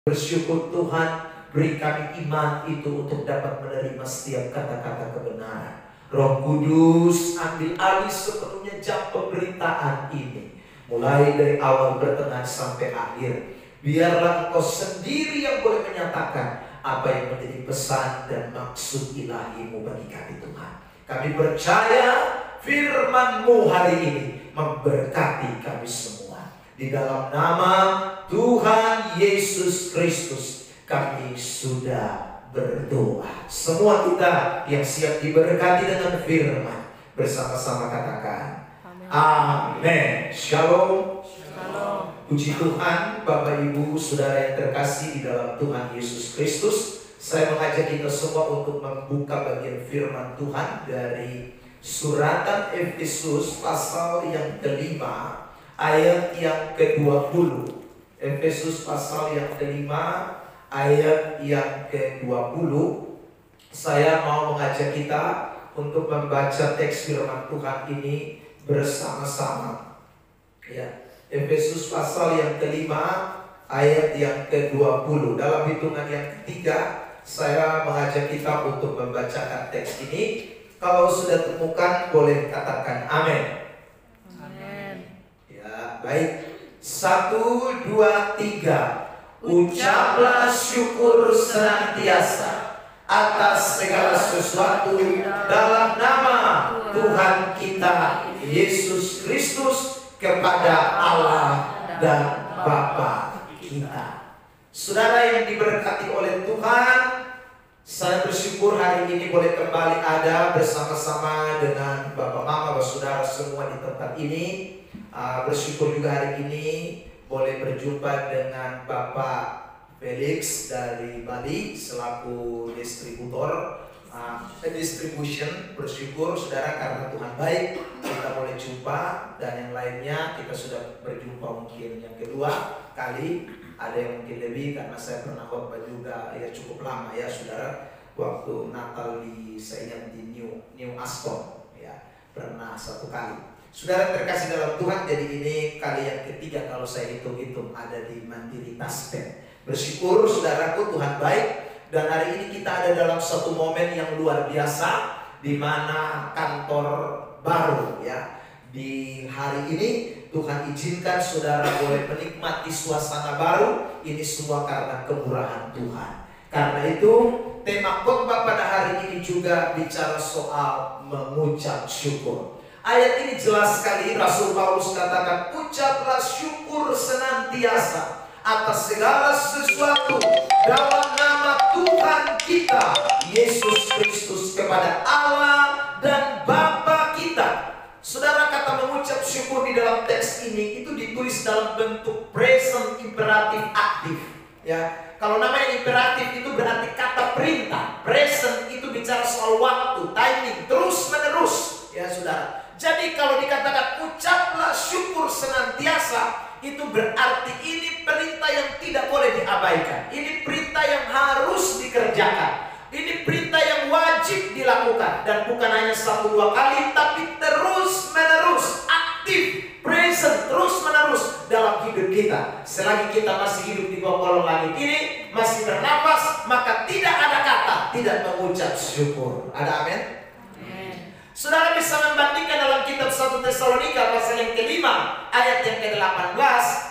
Bersyukur Tuhan, beri kami iman itu untuk dapat menerima setiap kata-kata kebenaran. Roh Kudus, ambil alih sepenuhnya jam pemberitaan ini, mulai dari awal, pertengahan sampai akhir. Biarlah Engkau sendiri yang boleh menyatakan apa yang menjadi pesan dan maksud ilahi-Mu bagi kami Tuhan. Kami percaya firman-Mu hari ini memberkati kami semua. Di dalam nama Tuhan Yesus Kristus kami sudah berdoa. Semua kita yang siap diberkati dengan firman, bersama-sama katakan amin. Shalom. Shalom. Puji Tuhan, Bapak Ibu Saudara yang terkasih di dalam Tuhan Yesus Kristus. Saya mengajak kita semua untuk membuka bagian firman Tuhan dari suratan Efesus pasal yang kelima, ayat yang ke-20. Efesus pasal yang kelima, ayat yang ke-20. Saya mau mengajak kita untuk membaca teks firman Tuhan ini bersama-sama. Ya, Efesus pasal yang kelima, ayat yang ke-20. Dalam hitungan yang ketiga, saya mengajak kita untuk membacakan teks ini. Kalau sudah temukan, boleh katakan amin. Baik, 1, 2, 3. Ucaplah syukur senantiasa atas segala sesuatu dalam nama Tuhan kita Yesus Kristus kepada Allah dan Bapa kita. Saudara yang diberkati oleh Tuhan, saya bersyukur hari ini boleh kembali ada bersama-sama dengan Bapak Mama, Saudara semua di tempat ini. Bersyukur juga hari ini boleh berjumpa dengan Bapak Felix dari Bali selaku distributor distribution. Bersyukur saudara karena Tuhan baik, kita boleh jumpa, dan yang lainnya kita sudah berjumpa mungkin yang kedua kali, ada yang mungkin lebih karena saya pernah khotbah juga ya cukup lama ya saudara, waktu Natal di saya ingat di New Aston ya, pernah satu kali. Saudara terkasih dalam Tuhan, jadi ini kali yang ketiga kalau saya hitung-hitung ada di Mandiri Taspen. Bersyukur saudaraku, Tuhan baik, dan hari ini kita ada dalam satu momen yang luar biasa, di mana kantor baru ya. Di hari ini Tuhan izinkan saudara boleh menikmati suasana baru. Ini semua karena kemurahan Tuhan. Karena itu tema khotbah pada hari ini juga bicara soal mengucap syukur. Ayat ini jelas sekali, Rasul Paulus katakan, ucaplah syukur senantiasa atas segala sesuatu dalam nama Tuhan kita Yesus Kristus kepada Allah dan Bapa kita. Saudara, kata mengucap syukur di dalam teks ini itu ditulis dalam bentuk present imperatif aktif. Ya, kalau namanya imperatif itu berarti kata perintah. Present itu bicara soal waktu, timing, terus menerus. Ya saudara. Jadi kalau dikatakan ucaplah syukur senantiasa, itu berarti ini perintah yang tidak boleh diabaikan. Ini perintah yang harus dikerjakan. Ini perintah yang wajib dilakukan. Dan bukan hanya 1-2 kali, tapi terus menerus, aktif, present, terus menerus dalam hidup kita. Selagi kita masih hidup di bawah kolong langit ini, masih bernapas, maka tidak ada kata tidak mengucap syukur. Ada amin? Saudara bisa membandingkan dalam kitab 1 Tesalonika pasal yang kelima ayat yang ke-18.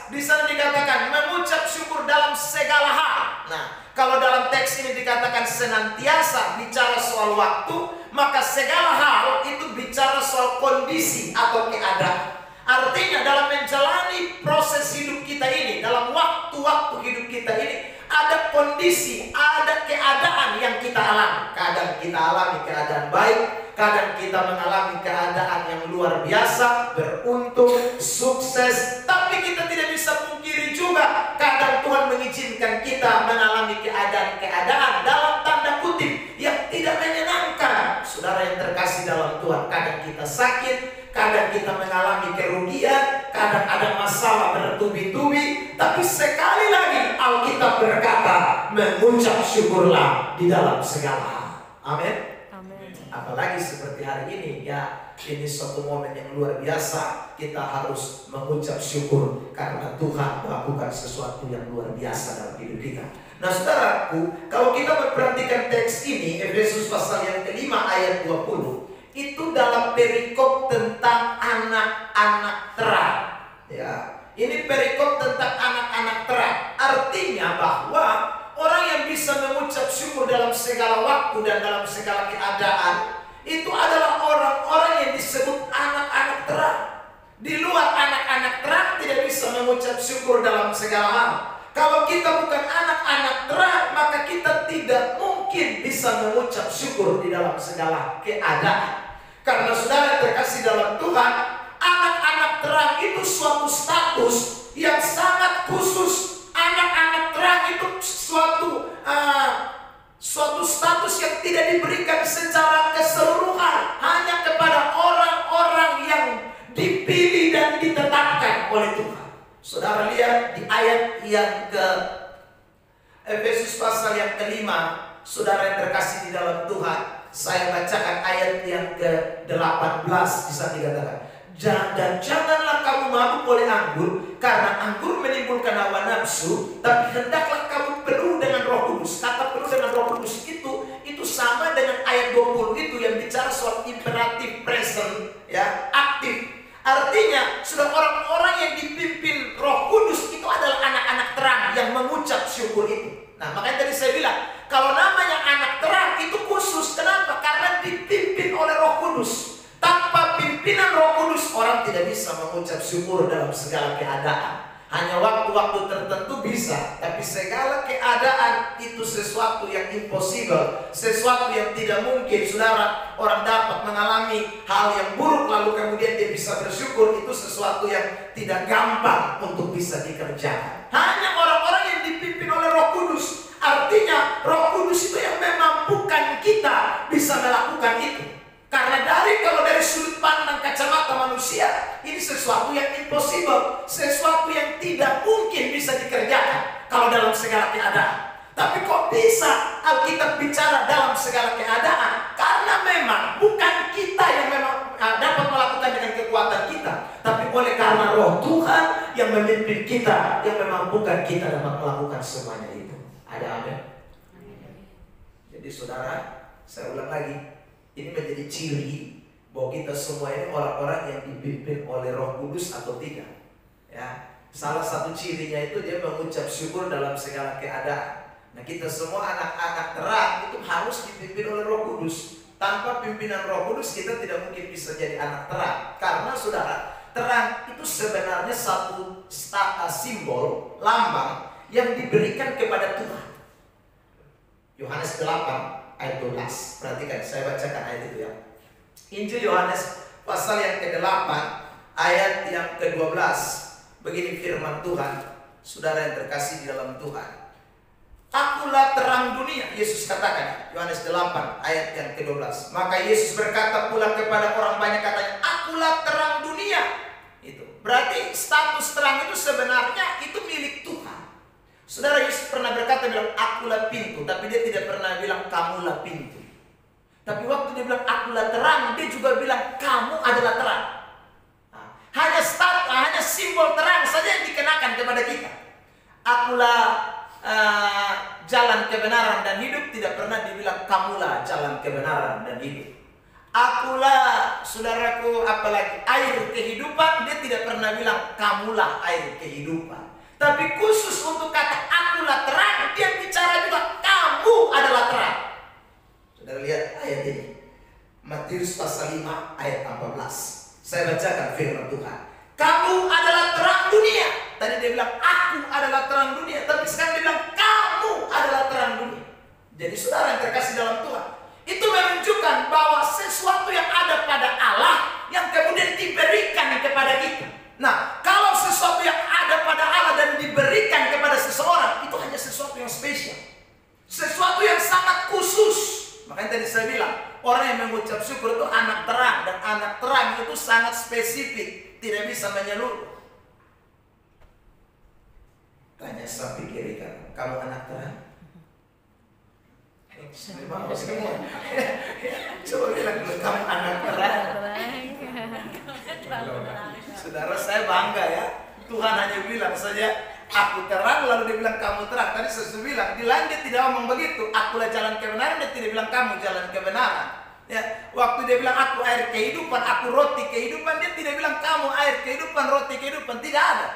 Di sana dikatakan mengucap syukur dalam segala hal. Nah, kalau dalam teks ini dikatakan senantiasa bicara soal waktu, maka segala hal itu bicara soal kondisi atau keadaan. Artinya dalam menjalani proses hidup kita ini, dalam waktu-waktu hidup kita ini, ada kondisi, ada keadaan yang kita alami. Kadang kita alami keadaan baik, kadang kita mengalami keadaan yang luar biasa, beruntung, sukses. Tapi kita tidak bisa pungkiri juga, kadang Tuhan mengizinkan kita mengalami keadaan-keadaan dalam tanda kutip yang tidak menyenangkan. Saudara yang terkasih dalam Tuhan, kadang kita sakit, kadang kita mengalami kerugian, kadang ada masalah bertubi-tubi. Tapi sekali lagi Alkitab berkata, mengucap syukurlah di dalam segala hal. Amin. apalagi seperti hari ini ya, ini suatu momen yang luar biasa. Kita harus mengucap syukur karena Tuhan melakukan sesuatu yang luar biasa dalam hidup kita. Nah saudaraku, kalau kita memperhatikan teks ini, Efesus pasal yang kelima ayat 20, itu dalam perikop tentang anak-anak terang. Ya, ini perikop tentang anak-anak terang. Artinya bahwa orang yang bisa mengucap syukur dalam segala waktu dan dalam segala keadaan, itu adalah orang-orang yang disebut anak-anak terang. Di luar anak-anak terang tidak bisa mengucap syukur dalam segala hal. Kalau kita bukan anak-anak terang, maka kita tidak mungkin bisa mengucap syukur di dalam segala keadaan. Karena saudara terkasih dalam Tuhan, anak-anak terang itu suatu status yang sangat khusus. Anak-anak terang itu suatu status yang tidak diberikan secara keseluruhan, hanya kepada orang-orang yang dipilih dan ditetapkan oleh Tuhan. Saudara lihat di ayat yang ke Efesus pasal yang kelima, saudara yang terkasih di dalam Tuhan, saya bacakan ayat yang ke-18. Bisa dikatakan, dan janganlah kamu mabuk oleh anggur, karena anggur menimbulkan hawa nafsu, tapi hendaklah kamu penuh dengan Roh Kudus. Kata penuh dengan Roh Kudus itu sama dengan ayat 20 itu yang bicara soal imperatif present, ya, aktif. Artinya sudah orang-orang yang dipimpin Roh Kudus itu adalah anak-anak terang yang mengucap syukur itu. Nah makanya tadi saya bilang, kalau namanya anak terang itu khusus. Kenapa? Karena dipimpin oleh Roh Kudus. Tanpa pimpinan Roh Kudus, orang tidak bisa mengucap syukur dalam segala keadaan. Hanya waktu-waktu tertentu bisa, tapi segala keadaan itu sesuatu yang impossible, sesuatu yang tidak mungkin. Saudara, orang dapat mengalami hal yang buruk lalu kemudian dia bisa bersyukur, itu sesuatu yang tidak gampang untuk bisa dikerjakan. Hanya orang-orang yang dipimpin oleh Roh Kudus. Artinya Roh Kudus itu yang memampukan kita bisa melakukan itu. Karena kalau dari sudut pandang kacamata manusia, ini sesuatu yang impossible, sesuatu yang tidak mungkin bisa dikerjakan kalau dalam segala keadaan. Tapi kok bisa Alkitab bicara dalam segala keadaan? Karena memang bukan kita yang memang dapat melakukan dengan kekuatan kita, tapi oleh karena Roh Tuhan yang memimpin kita, yang memampukan kita dapat melakukan semuanya itu. Ada amin. Jadi saudara, saya ulang lagi. Ini menjadi ciri bahwa kita semua ini orang-orang yang dipimpin oleh Roh Kudus atau tidak. Ya, salah satu cirinya itu dia mengucap syukur dalam segala keadaan. Nah, kita semua anak-anak terang itu harus dipimpin oleh Roh Kudus. Tanpa pimpinan Roh Kudus kita tidak mungkin bisa jadi anak terang. Karena saudara, terang itu sebenarnya satu simbol, lambang yang diberikan kepada Tuhan. Yohanes 8 ayat 12. Perhatikan, saya bacakan ayat itu ya. Injil Yohanes pasal yang ke-8 ayat yang ke-12. Begini firman Tuhan, saudara yang terkasih di dalam Tuhan. Akulah terang dunia, Yesus katakan. Yohanes 8 ayat yang ke-12. Maka Yesus berkata pula kepada orang banyak, katanya, akulah terang dunia. Itu berarti status terang itu sebenarnya itu milik Tuhan. Saudara, Yesus pernah berkata, bilang akulah pintu, tapi dia tidak pernah bilang kamulah pintu. Tapi waktu dia bilang akulah terang, dia juga bilang kamu adalah terang. Nah, hanya simbol terang saja yang dikenakan kepada kita. Akulah jalan kebenaran dan hidup, tidak pernah dibilang kamulah jalan kebenaran dan hidup. Akulah, saudaraku, apalagi air kehidupan, dia tidak pernah bilang kamulah air kehidupan. Tapi khusus untuk kata akulah terang, dia bicara juga kamu adalah terang. Saudara lihat ayat ini, Matius pasal 5 ayat 14. Saya bacakan firman Tuhan. Kamu adalah terang dunia. Tadi dia bilang aku adalah terang dunia, tapi sekarang dia bilang kamu adalah terang dunia. Jadi saudara yang terkasih dalam Tuhan, itu menunjukkan bahwa sesuatu yang ada pada Allah yang kemudian diberikan kepada kita. Nah, kalau sesuatu yang ada pada Allah dan diberikan kepada seseorang, itu hanya sesuatu yang spesial, sesuatu yang sangat khusus. Makanya tadi saya bilang, orang yang mengucap syukur itu anak terang, dan anak terang itu sangat spesifik, tidak bisa menyeluruh. Tanya sapi kiri kanan, kamu anak terang? Mau semua. Coba bilang dulu, kamu anak terang. Saudara, saya bangga ya. Tuhan hanya bilang saja, aku terang, lalu dia bilang kamu terang. Tadi saya bilang, di lain dia tidak ngomong begitu. Akulah jalan kebenaran, dia tidak bilang kamu jalan kebenaran. Ya, waktu dia bilang aku air kehidupan, aku roti kehidupan, dia tidak bilang kamu air kehidupan, roti kehidupan. Tidak ada.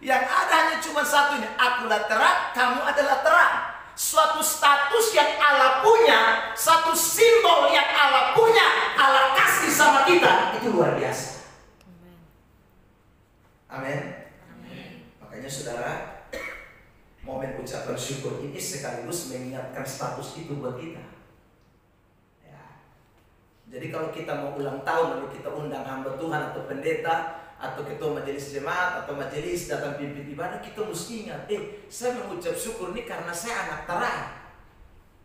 Yang ada hanya cuma satunya, akulah terang, kamu adalah terang. Suatu status yang Allah punya, satu simbol yang Allah punya, Allah kasih sama kita, itu luar biasa. Amin. Makanya saudara, momen ucapan syukur ini sekaligus mengingatkan status itu buat kita. Ya. Jadi kalau kita mau ulang tahun lalu kita undang hamba Tuhan atau pendeta atau ketua majelis jemaat atau majelis datang pimpin ibadah, kita mesti ingat, saya mengucap syukur ini karena saya anak terang.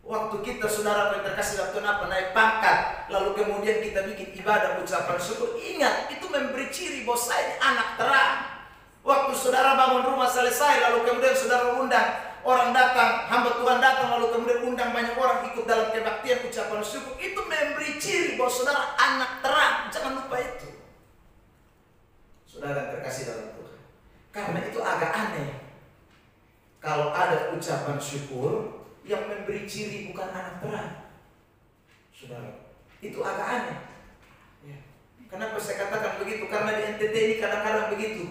Waktu kita saudara terkasih dalam Tuhan apa naik pangkat, lalu kemudian kita bikin ibadah ucapan syukur, ingat itu memberi ciri bahwa saya ini anak terang. Waktu saudara bangun rumah selesai, lalu kemudian saudara undang orang datang, hamba Tuhan datang, lalu kemudian undang banyak orang ikut dalam kebaktian ucapan syukur, itu memberi ciri bahwa saudara anak terang. Jangan lupa itu. Saudara terkasih dalam Tuhan. Karena itu agak aneh kalau ada ucapan syukur yang memberi ciri bukan anak terang. Saudara, itu agak aneh. Ya. Kenapa saya katakan begitu? Karena di NTT ini kadang-kadang begitu.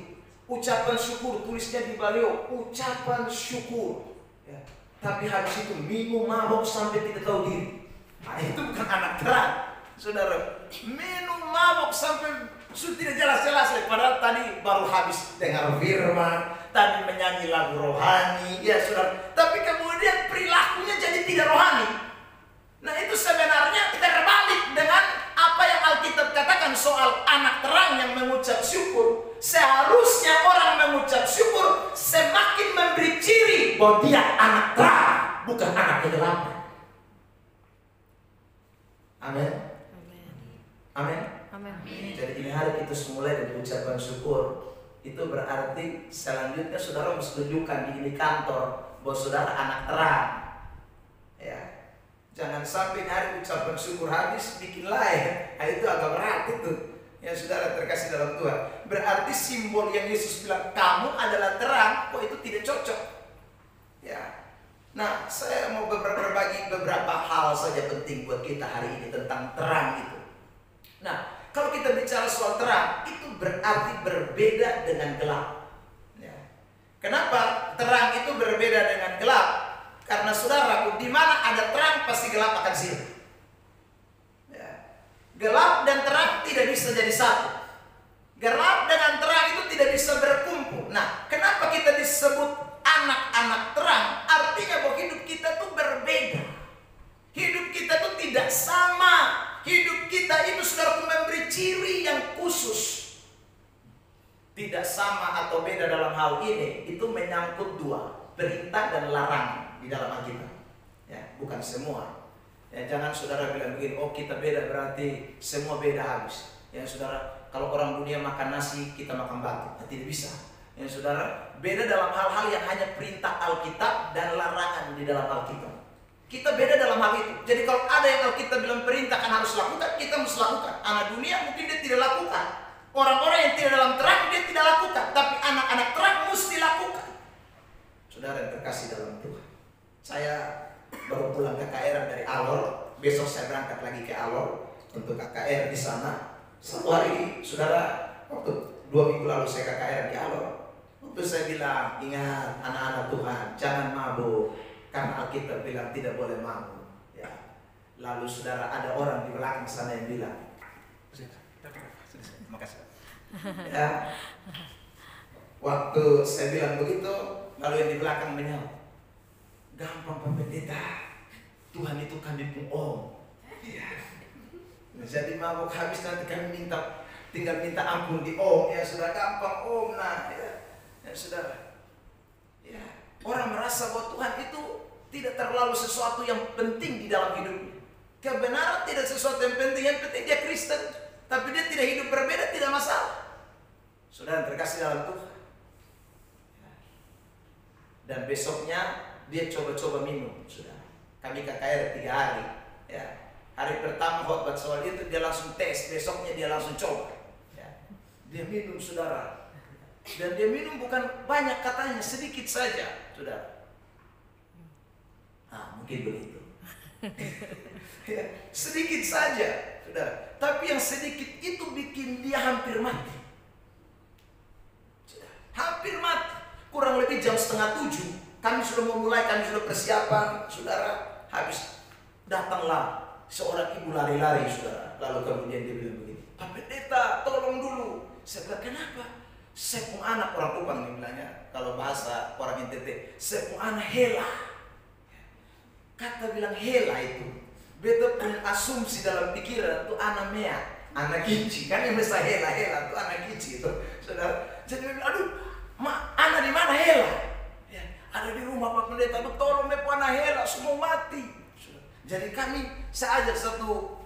Ucapan syukur, tulisnya di baliho, ucapan syukur. Ya. Tapi habis itu minum mabok sampai tidak tahu diri. Nah, itu bukan anak terang. Saudara, minum mabok sampai sudah tidak jelas-jelas. Padahal tadi baru habis dengar firman, tadi menyanyi lagu rohani, ya saudara. Tapi kemudian perilakunya jadi tidak rohani. Nah itu sebenarnya terbalik dengan apa yang Alkitab katakan soal anak terang yang mengucap syukur. Seharusnya orang mengucap syukur semakin memberi ciri bahwa dia anak terang, bukan anak kegelapan. Amin. Amin. Jadi ini hari kita mulai dari ucapan syukur. Itu berarti selanjutnya saudara mesti tunjukkan di ini kantor bahwa saudara anak terang. Ya. Jangan sampai hari ucapan syukur habis bikin lain. Nah, itu agak berat itu. Yang saudara terkasih dalam Tuhan. Berarti simbol yang Yesus bilang kamu adalah terang, kok itu tidak cocok. Ya. Nah, saya mau berbagi beberapa hal saja penting buat kita hari ini tentang terang itu. Nah, kalau kita bicara soal terang, itu berarti berbeda dengan gelap. Ya. Kenapa terang itu berbeda dengan gelap? Karena saudaraku, di mana ada terang pasti gelap akan silih. Ya. Gelap dan terang tidak bisa jadi satu. Gelap dengan terang itu tidak bisa berkumpul. Nah, kenapa kita disebut anak-anak terang? Artinya bahwa hidup kita tuh berbeda. Hidup kita tuh tidak sama. Hidup kita itu saudara memberi ciri yang khusus. Tidak sama atau beda dalam hal ini, itu menyangkut dua, perintah dan larangan di dalam Alkitab. Ya, bukan semua. Ya, jangan saudara bilang begini, oh kita beda berarti semua beda habis. Ya saudara, kalau orang dunia makan nasi, kita makan batu. Nah, tidak bisa. Ya saudara, beda dalam hal-hal yang hanya perintah Alkitab dan larangan di dalam Alkitab. Kita beda dalam hal itu. Jadi kalau ada yang Alkitab bilang perintah kan harus lakukan, kita mesti lakukan. Anak dunia mungkin dia tidak lakukan. Orang-orang yang tidak dalam terang dia tidak lakukan. Tapi anak-anak terang mesti lakukan. Saudara yang terkasih dalam Tuhan. Saya baru pulang ke KKR dari Alor. Besok saya berangkat lagi ke Alor untuk KKR di sana. Satu hari, saudara, waktu 2 minggu lalu saya KKR di Alor. Waktu saya bilang, ingat anak-anak Tuhan, jangan mabuk. Karena Alkitab bilang tidak boleh mabuk. Ya. Lalu saudara ada orang di belakang sana yang bilang, makasih. Ya. Waktu saya bilang begitu, lalu yang di belakang menjawab, gampang Pak Pendeta, Tuhan itu kami pun om. Ya. Jadi mabuk habis nanti kami tinggal minta ampun di om. Ya sudah gampang om. Nah, ya saudara. Ya. Orang merasa bahwa Tuhan itu tidak terlalu sesuatu yang penting di dalam hidupnya. Kebenaran tidak sesuatu yang penting. Yang penting dia Kristen, tapi dia tidak hidup berbeda, tidak masalah. Saudara terkasih dalam Tuhan. Dan besoknya dia coba-coba minum, saudara. Kami KKR 3 hari. Ya. Hari pertama khotbah soal itu dia langsung tes, besoknya dia langsung coba. Ya. Dia minum saudara. Dan dia minum bukan banyak katanya, sedikit saja, saudara. Mungkin begitu. Ya, sedikit saja, saudara. Tapi yang sedikit itu bikin dia hampir mati. Hampir mati. Kurang lebih jam 6:30 kami sudah memulai, kami sudah persiapan, saudara. Habis datanglah seorang ibu lari-lari, saudara. Lalu kemudian dia bilang begini, Pak Pendeta tolong dulu. Saya bilang, kenapa? Saya pun anak orang Kupang nih bilangnya. Kalau bahasa orang NTT, saya pun anak hela. Kata bilang hela itu, beta punya asumsi dalam pikiran itu anak mea, anak kici. Kan yang biasa hela itu anak kici itu, saudara. Jadi bilang, aduh, anak di mana hela? Ya, ada di rumah Pak Pendeta. Tolong mepo anak hela, semua mati. Jadi saya ajak satu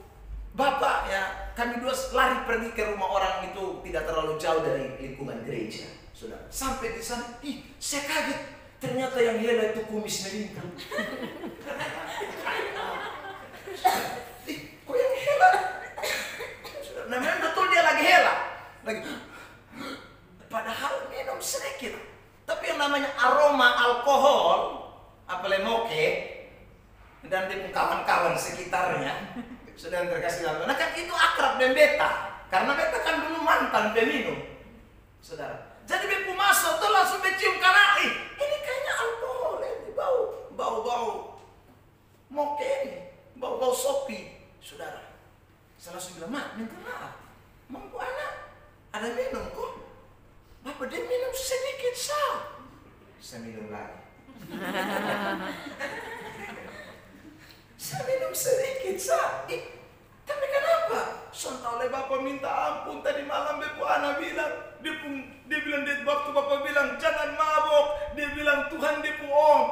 bapak ya, kami dua lari pergi ke rumah orang itu tidak terlalu jauh dari lingkungan gereja, saudara. Sampai di sana, saya kaget. Ternyata yang hela itu kumis melingkar. Kok yang hela? Namanya betul dia lagi hela. Padahal minum sedikit. Tapi yang namanya aroma alkohol, apalagi moke, dan dia kawan-kawan sekitarnya, sudah terkasih lalu. Nah kan itu akrab dengan beta. Karena beta kan dulu mantan peminum, saudara. Jadi bepu masuk tuh langsung mencium kanan. Ini kayaknya alkohol, ini bau moke ini, bau sopi, saudara. Saya langsung bilang, Mak, minta maaf. Mampu anak, ada minum kok. Bapak dia minum sedikit sah. Saya minum lagi. Saya minum sedikit sah. Tapi kenapa? Sontak oleh Bapak minta ampun tadi malam bepu anak bilang. Dia bilang di waktu Bapak bilang jangan mabok. Dia bilang Tuhan depu om.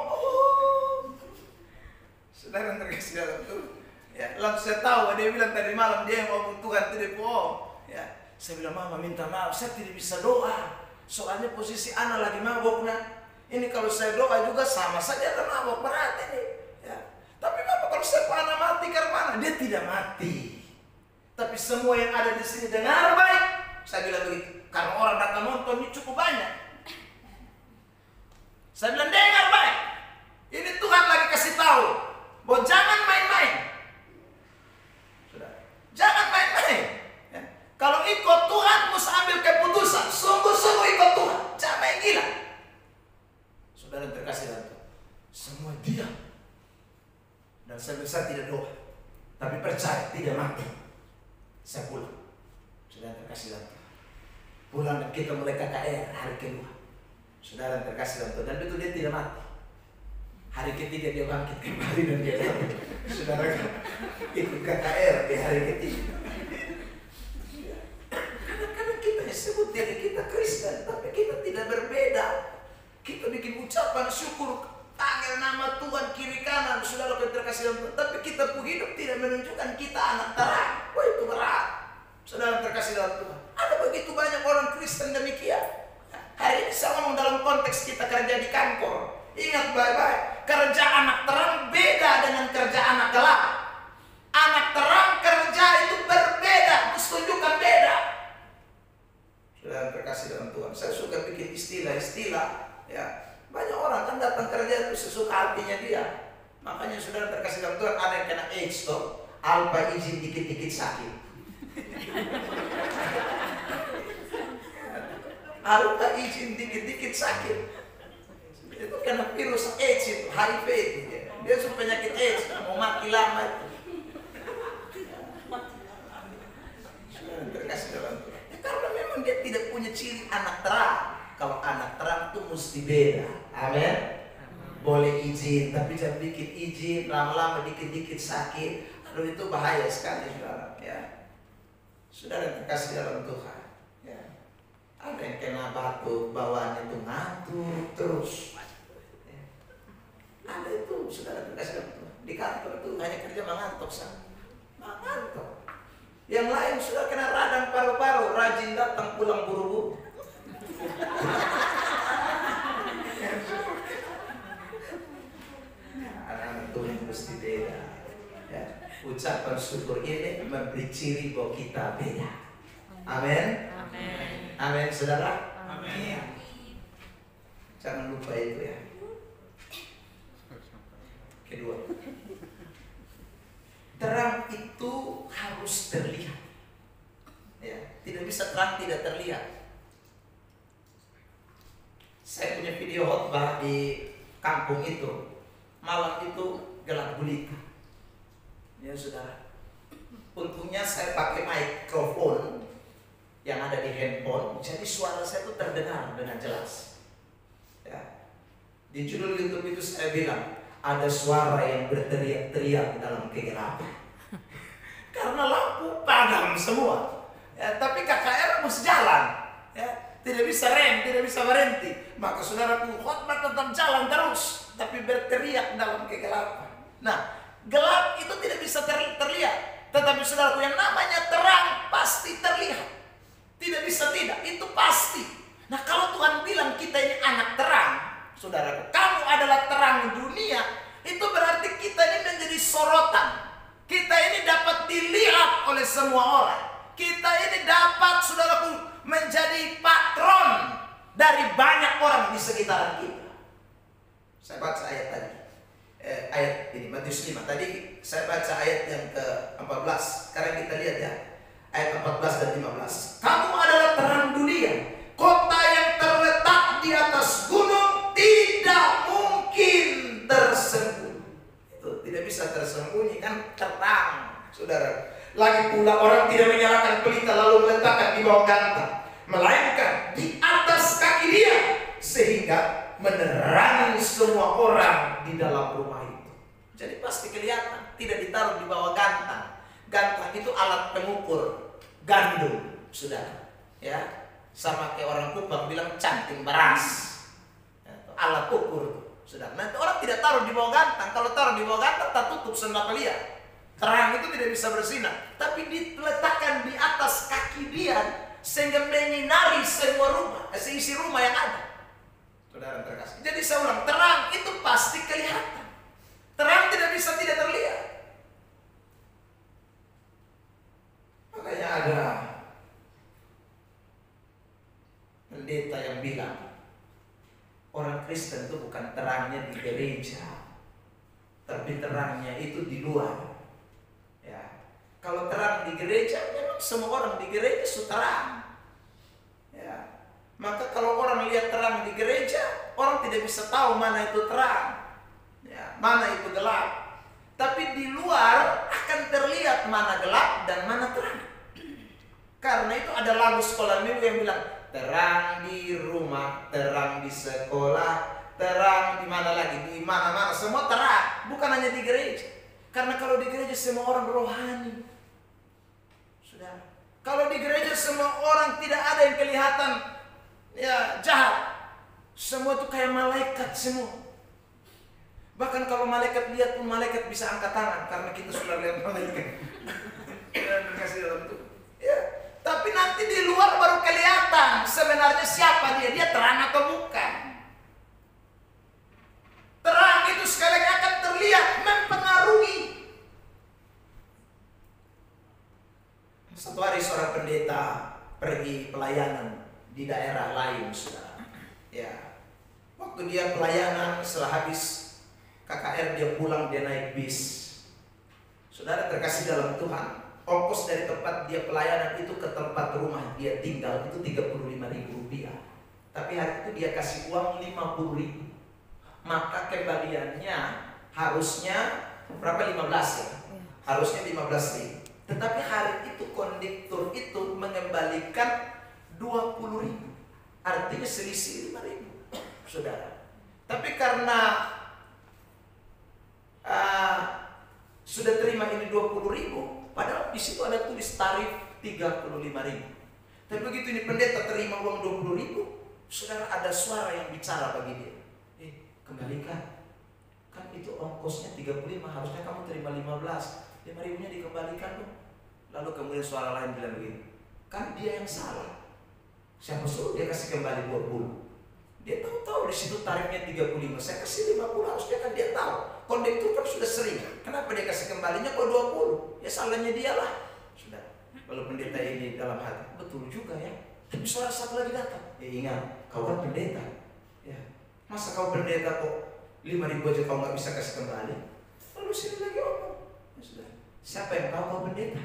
Saudara terkasih dalam tuh. Ya, langsung saya tahu dia bilang tadi malam dia yang ngomong Tuhan itu depu om. Ya, saya bilang Mama minta maaf, saya tidak bisa doa. Soalnya posisi anak lagi mabok nah. Ini kalau saya doa juga sama saja ada mabok berarti nih. Ya. Tapi Bapak kalau saya anak mati karena mana? Dia tidak mati. Tapi semua yang ada di sini dengar baik. Saya bilang begitu. Karena orang datang nonton ini cukup banyak. Saya bilang dengar baik. Ini Tuhan lagi kasih tahu bahwa jangan main-main. Sudah. Jangan main-main. Ya. Kalau ikut Tuhan mesti ambil keputusan. Sungguh-sungguh ikut Tuhan. Jangan main gila. Saudara yang terkasih dalam Tuhan. Semua diam. Dan saya tidak doa. Tapi percaya tidak mati. Saya pulang. Saudara yang terkasih dalam Tuhan. Pulang dan kita mulai KKR hari kedua. Saudara yang terkasih dalam Tuhan. Dan betul dia tidak mati. Hari ketiga dia bangkit kembali dan dia datang. Saudara ikut KKR di hari ketiga. Kadang-kadang kita sebut diri kita Kristen, tapi kita tidak berbeda. Kita bikin ucapan syukur, panggil nama Tuhan kiri kanan, saudara yang terkasih dalam Tuhan. Tapi kita pun hidup tidak menunjukkan kita anak terang. Wah itu berat. Saudara yang terkasih dalam Tuhan. Ada begitu banyak orang Kristen demikian. Hari ini saya ngomong dalam konteks kita kerja di kantor. Ingat baik-baik, kerja anak terang beda dengan kerja anak gelap. Anak terang kerja itu berbeda, terus tunjukkan beda. Saudara terkasih dalam Tuhan, saya suka bikin istilah-istilah. Ya, banyak orang kan datang kerja itu sesuka hatinya dia. Makanya saudara terkasih dalam Tuhan, ada yang kena AIDS toh, alpa izin dikit-dikit sakit. Alpa izin dikit-dikit sakit. Itu karena virus AIDS itu, HIV itu. Dia sudah penyakit AIDS, mau mati lama itu. Terkasih dalam Tuhan. Ya, karena memang dia tidak punya ciri anak terang. Kalau anak terang itu mesti beda. Amin. Boleh izin, tapi jangan bikin izin lama-lama dikit-dikit sakit. Aduh itu bahaya sekali saudara. Ya. Saudara yang terkasih dalam Tuhan. Ya. Ada yang kena batuk, bawaannya itu ngantuk terus. Ya. Ada itu saudara terkasih dalam Tuhan. Di kantor itu hanya kerja mengantuk saja. Mengantuk. Yang lain sudah kena radang paru-paru, rajin datang pulang buru-buru. anak-anak Tuhan mesti beda. Ya, ucapan syukur ini memberi ciri bahwa kita beda. Amin. Amin, saudara. Amin. Jangan lupa itu ya. Kedua, terang itu harus terlihat. Ya, tidak bisa terang tidak terlihat. Saya punya video khotbah di kampung itu. Malam itu gelap gulita. Ya saudara. Untungnya saya pakai mikrofon yang ada di handphone, jadi suara saya itu terdengar dengan jelas. Ya. Di judul YouTube itu saya bilang ada suara yang berteriak-teriak dalam kegelapan. Karena lampu padam semua. Ya, tapi KKR mesti jalan. Ya, tidak bisa rem, tidak bisa berhenti. Maka saudaraku khotbah tetap jalan terus, tapi berteriak dalam kegelapan. Nah, gelap itu tidak bisa terlihat. Tetapi saudaraku, yang namanya terang pasti terlihat. Tidak bisa tidak, itu pasti. Nah, kalau Tuhan bilang kita ini anak terang, saudaraku, kamu adalah terang dunia, itu berarti kita ini menjadi sorotan. Kita ini dapat dilihat oleh semua orang. Kita ini dapat, saudaraku, menjadi patron dari banyak orang di sekitaran kita. Saya baca ayat tadi. Ayat ini Matius 5. Tadi saya baca ayat yang ke-14. Sekarang kita lihat ya. Ayat 14 dan 15. Kamu adalah terang dunia. Kota yang terletak di atas gunung tidak mungkin tersembunyi. Itu tidak bisa tersembunyi, kan terang, saudara. Lagi pula orang tidak menyalakan pelita lalu meletakkan di bawah gantang, melainkan di atas kaki dia, sehingga menerangi semua orang di dalam rumah itu. Jadi pasti kelihatan, tidak ditaruh di bawah gantang. Gantang itu alat pengukur gandum, saudara. Ya, sama kayak orang Kupang bilang canting beras. Ya, alat ukur, saudara. Nanti orang tidak taruh di bawah gantang. Kalau taruh di bawah gantang, tertutup sendal lihat. Terang itu tidak bisa bersinar, tapi diletakkan di atas kaki dia sehingga menyinari semua rumah, seisi rumah yang ada. Saudara terkasih. Jadi saya ulang, terang itu pasti kelihatan. Terang tidak bisa tidak terlihat. Makanya ada pendeta yang bilang orang Kristen itu bukan terangnya di gereja, tapi terangnya itu di luar. Ya, kalau terang di gereja, memang semua orang di gereja sudah terang. Ya, maka kalau orang lihat terang di gereja, orang tidak bisa tahu mana itu terang, ya, mana itu gelap. Tapi di luar akan terlihat mana gelap dan mana terang. Karena itu ada lagu sekolah minggu yang bilang terang di rumah, terang di sekolah, terang di mana lagi, di mana-mana, semua terang, bukan hanya di gereja. Karena kalau di gereja semua orang rohani, saudara. Kalau di gereja semua orang tidak ada yang kelihatan ya jahat, semua itu kayak malaikat semua. Bahkan kalau malaikat lihat pun malaikat bisa angkat tangan karena kita sudah lihat malaikat. Kasih dalam tuh. Ya, tapi nanti di luar baru kelihatan sebenarnya siapa dia, dia terang atau bukan. Terang itu sekali lagi akan terlihat mempengaruhi. Satu hari seorang pendeta pergi pelayanan di daerah lain, saudara. Ya, waktu dia pelayanan setelah habis KKR dia pulang, dia naik bis. Saudara terkasih dalam Tuhan, ongkos dari tempat dia pelayanan itu ke tempat rumah dia tinggal itu Rp35.000. Tapi hari itu dia kasih uang Rp50.000. Maka kembaliannya harusnya berapa? 15 ya? Harusnya 15.000. Tetapi hari itu kondektur itu mengembalikan 20.000. Artinya selisih 5.000, saudara. Tapi karena sudah terima ini 20.000, padahal di situ ada tulis tarif 35.000. Tapi begitu ini pendeta terima uang 20.000, saudara, ada suara yang bicara bagi dia. Kembalikan, kan itu ongkosnya 35, harusnya kamu terima 15. 5.000-nya dikembalikan dong. Lalu kemudian suara lain bilang begini, kan dia yang salah. Siapa suruh dia kasih kembali 20? Dia tahu di situ tarifnya 35. Saya kasih 50, harusnya kan dia tahu kondektur kan sudah sering. Kenapa dia kasih kembalinya kok 20? Ya salahnya dia lah. Sudah. Kalau pendeta ini dalam hati, betul juga ya. Tapi suara satu lagi datang. Ya ingat, kau kan pendeta. Ya. Masa kau pendeta kok 5.000 aja kau nggak bisa kasih kembali? Lalu sini lagi omong. Ya sudah. Siapa yang tahu kau pendeta?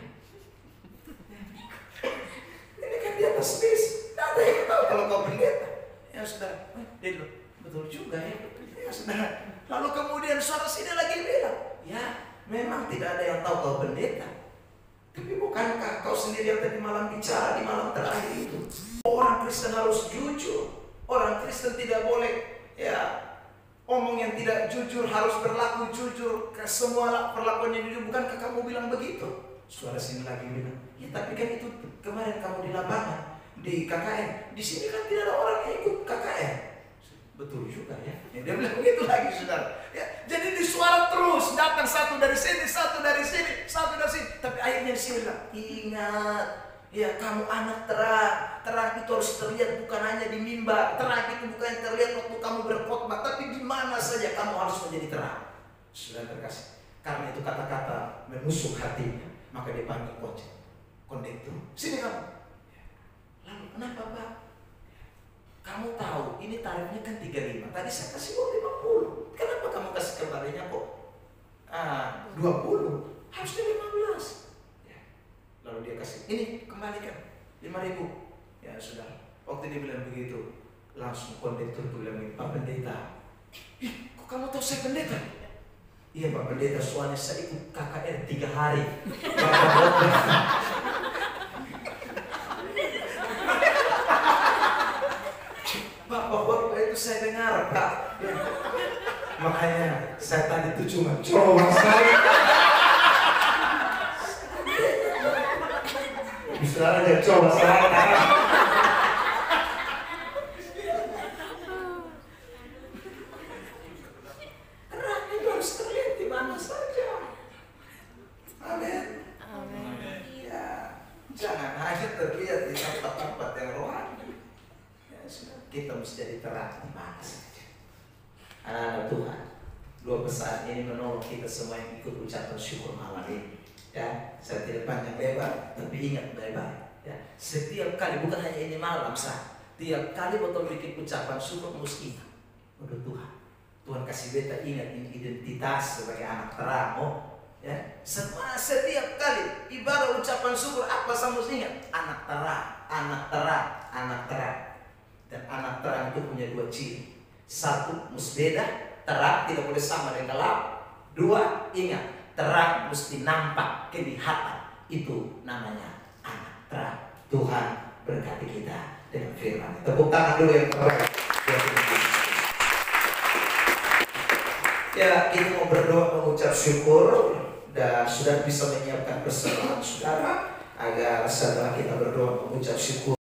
Ini kan di atas bis. Tidak ada yang tahu kalau kau pendeta. Ya sudah. Dia bilang, betul juga ya. Ya sudah. Lalu kemudian suara sini lagi bilang, ya memang tidak ada yang tahu kau pendeta. Tapi bukankah kau sendiri yang tadi malam bicara di malam terakhir itu? Orang Kristen harus jujur. Orang Kristen tidak boleh ya omong yang tidak jujur, harus berlaku jujur. Semua perlakuannya jujur. Bukankah kamu bilang begitu? Suara sini lagi bilang, ya tapi kan itu kemarin kamu di lapangan, di KKN. Di sini kan tidak ada orang yang ikut KKN. Betul juga ya. Dia bilang begitu lagi, saudara. Ya, jadi di suara terus datang satu dari sini, satu dari sini, satu dari sini. Tapi akhirnya dia bilang, ingat, ya kamu anak terang. Terang itu harus terlihat bukan hanya di mimbar. Terang itu bukan terlihat waktu kamu berkhotbah, tapi di mana saja kamu harus menjadi terang. Sudah terkasih. Karena itu kata-kata menusuk hatinya, maka dia panggil kondektur. Sini kamu. Lalu kenapa Pak? Kamu tahu ini tarifnya kan 35. Tadi saya kasih uang 50. Kenapa kamu kasih kembalinya kok 20? Harusnya 15. Ya. Lalu dia kasih, ini kembalikan 5.000. Ya sudah. Waktu dia bilang begitu, langsung kondektur bilang, Pak Pendeta. Ih, kok kamu tahu saya pendeta? Iya Pak Pendeta, soalnya saya ikut KKR 3 hari. Bapak itu saya dengar Pak. Makanya saya tadi itu cuma coba saya. Saudara dia coba saya. Terang itu harus terlihat di mana saja. Amin. Amin. Ya, jangan hanya terlihat di tempat-tempat yang rohani. Kita mesti jadi terang di mana saja. Anak-anak Tuhan, 2 pesan ini menolong kita semua yang ikut ucapan syukur malam ini. Ya, saya tidak panjang lebar, tapi ingat baik-baik. Ya, setiap kali, bukan hanya ini malam sah, tiap kali betul bikin ucapan syukur mesti ingat. Udah Tuhan, Tuhan kasih beta ingat ini identitas sebagai anak terang. Oh, ya, setiap kali ibarat ucapan syukur apa saya mesti ingat? Anak terang, anak terang, anak terang. Dan anak terang itu punya 2 ciri. 1, musbeda, terang tidak boleh sama dengan gelap. 2, ingat, terang mesti nampak, kelihatan. Itu namanya anak terang. Tuhan berkati kita dengan firman. Tepuk tangan dulu yang terbaik. Ya, kita mau berdoa mengucap syukur dan sudah bisa menyiapkan persembahan saudara agar setelah kita berdoa mengucap syukur